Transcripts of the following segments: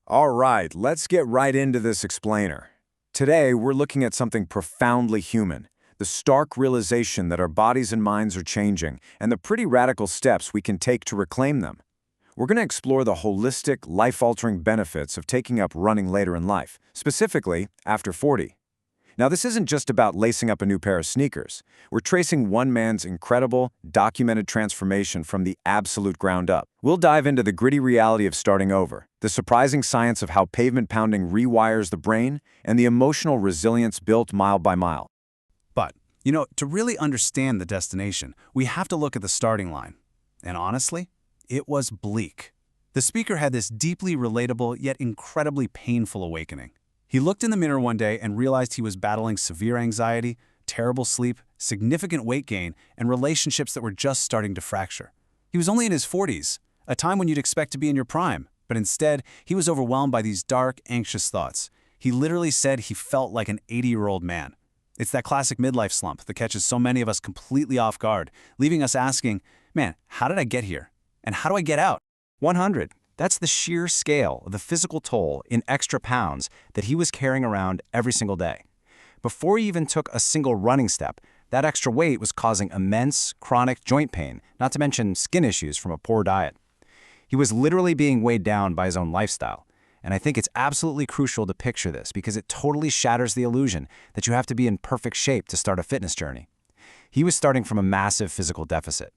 All right, let's get right into this explainer. Today, we're looking at something profoundly human, the stark realization that our bodies and minds are changing, and the pretty radical steps we can take to reclaim them. We're going to explore the holistic, life-altering benefits of taking up running later in life, specifically after 40. Now, this isn't just about lacing up a new pair of sneakers. We're tracing one man's incredible, documented transformation from the absolute ground up. We'll dive into the gritty reality of starting over, the surprising science of how pavement pounding rewires the brain, and the emotional resilience built mile by mile. But, to really understand the destination, we have to look at the starting line. And honestly, it was bleak. The speaker had this deeply relatable yet incredibly painful awakening. He looked in the mirror one day and realized he was battling severe anxiety, terrible sleep, significant weight gain, and relationships that were just starting to fracture. He was only in his 40s, a time when you'd expect to be in your prime, but instead, he was overwhelmed by these dark, anxious thoughts. He literally said he felt like an 80-year-old man. It's that classic midlife slump that catches so many of us completely off guard, leaving us asking, man, how did I get here? And how do I get out? 100. That's the sheer scale of the physical toll in extra pounds that he was carrying around every single day. Before he even took a single running step, that extra weight was causing immense, chronic joint pain, not to mention skin issues from a poor diet. He was literally being weighed down by his own lifestyle. And I think it's absolutely crucial to picture this because it totally shatters the illusion that you have to be in perfect shape to start a fitness journey. He was starting from a massive physical deficit.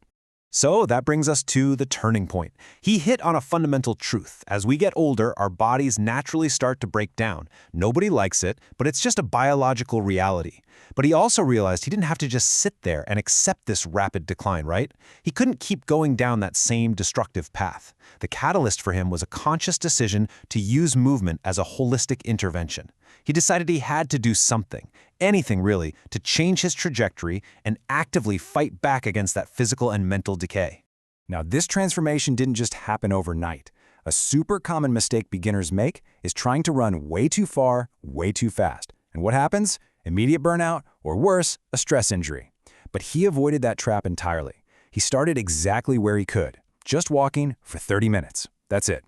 So that brings us to the turning point. He hit on a fundamental truth. As we get older, our bodies naturally start to break down. Nobody likes it, but it's just a biological reality. But he also realized he didn't have to just sit there and accept this rapid decline, right? He couldn't keep going down that same destructive path. The catalyst for him was a conscious decision to use movement as a holistic intervention. He decided he had to do something, anything really, to change his trajectory and actively fight back against that physical and mental decay. Now, this transformation didn't just happen overnight. A super common mistake beginners make is trying to run way too far, way too fast. And what happens? Immediate burnout, or worse, a stress injury. But he avoided that trap entirely. He started exactly where he could, just walking for 30 minutes. That's it.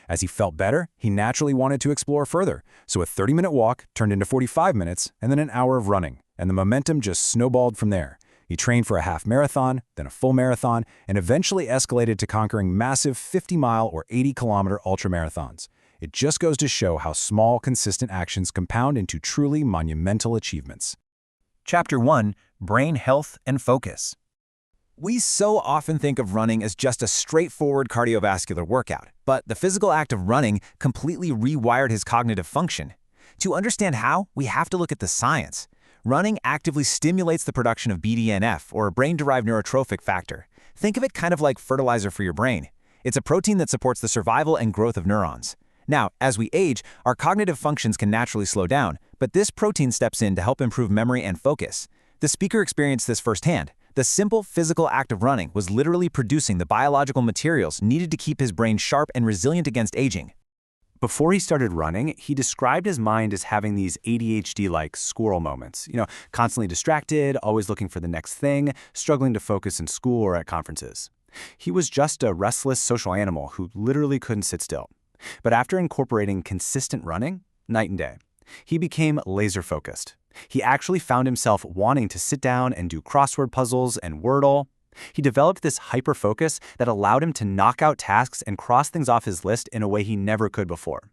As he felt better, he naturally wanted to explore further, so a 30-minute walk turned into 45 minutes and then an hour of running, and the momentum just snowballed from there. He trained for a half marathon, then a full marathon, and eventually escalated to conquering massive 50-mile or 80-kilometer ultramarathons. It just goes to show how small, consistent actions compound into truly monumental achievements. Chapter 1: Brain Health and Focus. We so often think of running as just a straightforward cardiovascular workout, but the physical act of running completely rewired his cognitive function. To understand how, we have to look at the science. Running actively stimulates the production of BDNF, or brain-derived neurotrophic factor. Think of it kind of like fertilizer for your brain. It's a protein that supports the survival and growth of neurons. Now, as we age, our cognitive functions can naturally slow down, but this protein steps in to help improve memory and focus. The speaker experienced this firsthand. The simple physical act of running was literally producing the biological materials needed to keep his brain sharp and resilient against aging. Before he started running, he described his mind as having these ADHD-like squirrel moments. Constantly distracted, always looking for the next thing, struggling to focus in school or at conferences. He was just a restless social animal who literally couldn't sit still. But after incorporating consistent running, night and day, he became laser-focused. He actually found himself wanting to sit down and do crossword puzzles and Wordle. He developed this hyper-focus that allowed him to knock out tasks and cross things off his list in a way he never could before.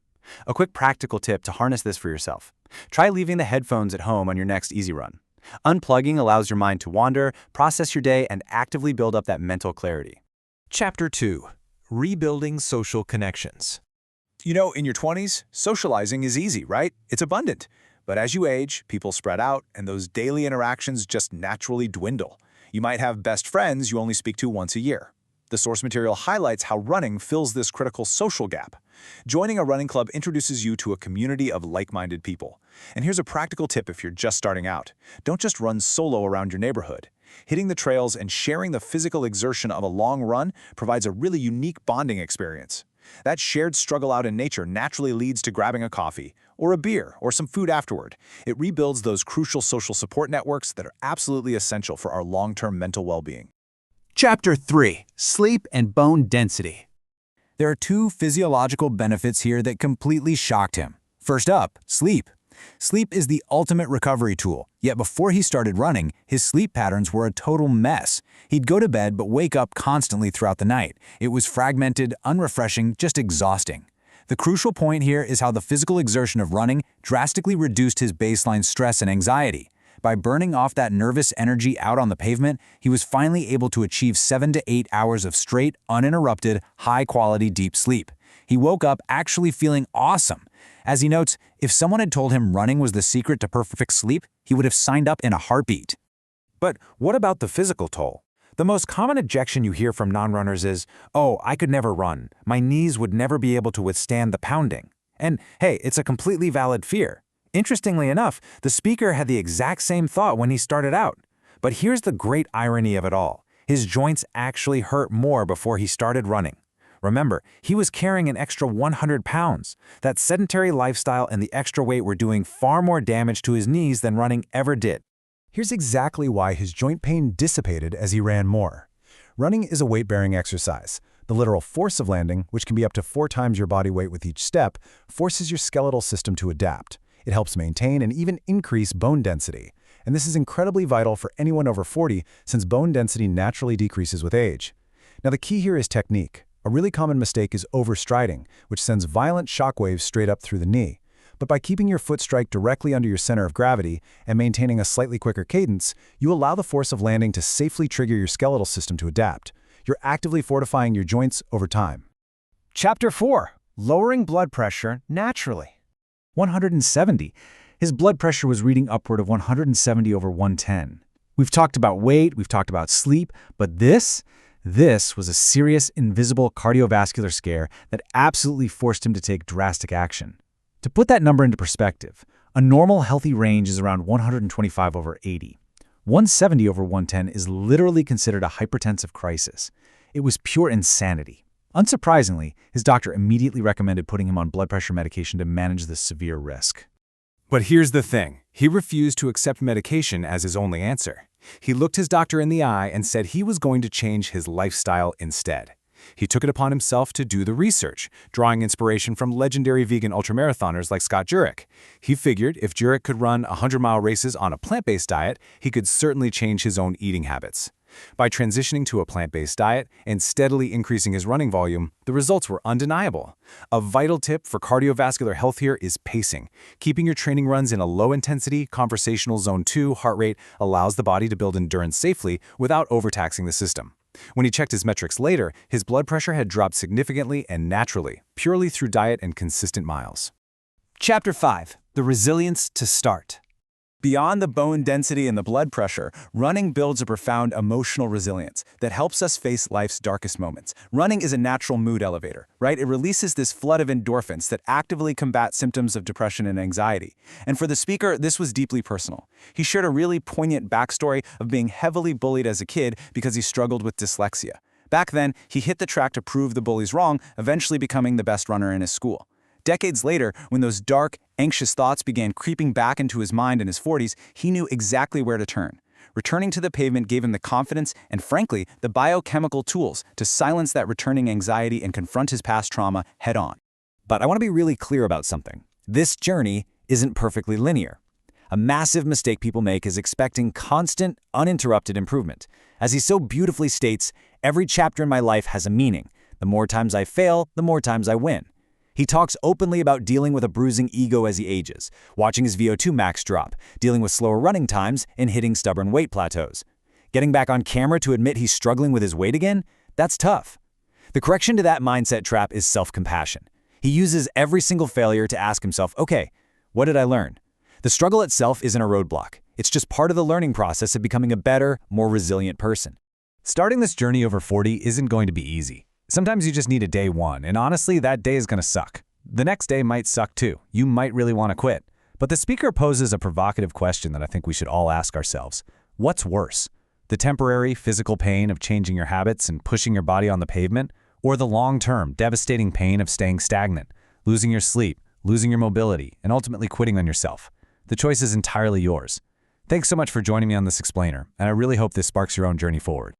A quick practical tip to harness this for yourself. Try leaving the headphones at home on your next easy run. Unplugging allows your mind to wander, process your day, and actively build up that mental clarity. Chapter 2: Rebuilding Social Connections. In your 20s, socializing is easy, right? It's abundant. But as you age, people spread out, and those daily interactions just naturally dwindle. You might have best friends you only speak to once a year. The source material highlights how running fills this critical social gap. Joining a running club introduces you to a community of like-minded people. And here's a practical tip if you're just starting out. Don't just run solo around your neighborhood. Hitting the trails and sharing the physical exertion of a long run provides a really unique bonding experience. That shared struggle out in nature naturally leads to grabbing a coffee, or a beer, or some food afterward. It rebuilds those crucial social support networks that are absolutely essential for our long-term mental well-being. Chapter 3: Sleep and Bone Density. There are two physiological benefits here that completely shocked him. First up, sleep. Sleep is the ultimate recovery tool, yet before he started running, his sleep patterns were a total mess. He'd go to bed but wake up constantly throughout the night. It was fragmented, unrefreshing, just exhausting. The crucial point here is how the physical exertion of running drastically reduced his baseline stress and anxiety. By burning off that nervous energy out on the pavement, he was finally able to achieve 7 to 8 hours of straight, uninterrupted, high-quality deep sleep. He woke up actually feeling awesome. As he notes, if someone had told him running was the secret to perfect sleep, he would have signed up in a heartbeat. But what about the physical toll? The most common objection you hear from non-runners is, "Oh, I could never run. My knees would never be able to withstand the pounding." And hey, it's a completely valid fear. Interestingly enough, the speaker had the exact same thought when he started out. But here's the great irony of it all. His joints actually hurt more before he started running. Remember, he was carrying an extra 100 pounds. That sedentary lifestyle and the extra weight were doing far more damage to his knees than running ever did. Here's exactly why his joint pain dissipated as he ran more. Running is a weight-bearing exercise. The literal force of landing, which can be up to 4 times your body weight with each step, forces your skeletal system to adapt. It helps maintain and even increase bone density. And this is incredibly vital for anyone over 40 since bone density naturally decreases with age. Now the key here is technique. A really common mistake is overstriding, which sends violent shockwaves straight up through the knee. But by keeping your foot strike directly under your center of gravity and maintaining a slightly quicker cadence, you allow the force of landing to safely trigger your skeletal system to adapt. You're actively fortifying your joints over time. Chapter 4. Lowering blood pressure naturally. 170. His blood pressure was reading upward of 170 over 110. We've talked about weight, we've talked about sleep, but this was a serious, invisible cardiovascular scare that absolutely forced him to take drastic action. To put that number into perspective, a normal healthy range is around 125 over 80. 170 over 110 is literally considered a hypertensive crisis. It was pure insanity. Unsurprisingly, his doctor immediately recommended putting him on blood pressure medication to manage this severe risk. But here's the thing. He refused to accept medication as his only answer. He looked his doctor in the eye and said he was going to change his lifestyle instead. He took it upon himself to do the research, drawing inspiration from legendary vegan ultramarathoners like Scott Jurek. He figured if Jurek could run 100-mile races on a plant-based diet, he could certainly change his own eating habits. By transitioning to a plant-based diet and steadily increasing his running volume, the results were undeniable. A vital tip for cardiovascular health here is pacing. Keeping your training runs in a low-intensity, conversational zone 2 heart rate allows the body to build endurance safely without overtaxing the system. When he checked his metrics later, his blood pressure had dropped significantly and naturally, purely through diet and consistent miles. Chapter 5. The resilience to start. Beyond the bone density and the blood pressure, running builds a profound emotional resilience that helps us face life's darkest moments. Running is a natural mood elevator, right? It releases this flood of endorphins that actively combat symptoms of depression and anxiety. And for the speaker, this was deeply personal. He shared a really poignant backstory of being heavily bullied as a kid because he struggled with dyslexia. Back then, he hit the track to prove the bullies wrong, eventually becoming the best runner in his school. Decades later, when those dark, anxious thoughts began creeping back into his mind in his 40s, he knew exactly where to turn. Returning to the pavement gave him the confidence and, frankly, the biochemical tools to silence that returning anxiety and confront his past trauma head-on. But I want to be really clear about something. This journey isn't perfectly linear. A massive mistake people make is expecting constant, uninterrupted improvement. As he so beautifully states, every chapter in my life has a meaning. The more times I fail, the more times I win. He talks openly about dealing with a bruising ego as he ages, watching his VO2 max drop, dealing with slower running times, and hitting stubborn weight plateaus. Getting back on camera to admit he's struggling with his weight again? That's tough. The correction to that mindset trap is self-compassion. He uses every single failure to ask himself, okay, what did I learn? The struggle itself isn't a roadblock. It's just part of the learning process of becoming a better, more resilient person. Starting this journey over 40 isn't going to be easy. Sometimes you just need a day one, and honestly, that day is going to suck. The next day might suck too. You might really want to quit. But the speaker poses a provocative question that I think we should all ask ourselves. What's worse? The temporary physical pain of changing your habits and pushing your body on the pavement? Or the long-term, devastating pain of staying stagnant, losing your sleep, losing your mobility, and ultimately quitting on yourself? The choice is entirely yours. Thanks so much for joining me on this explainer, and I really hope this sparks your own journey forward.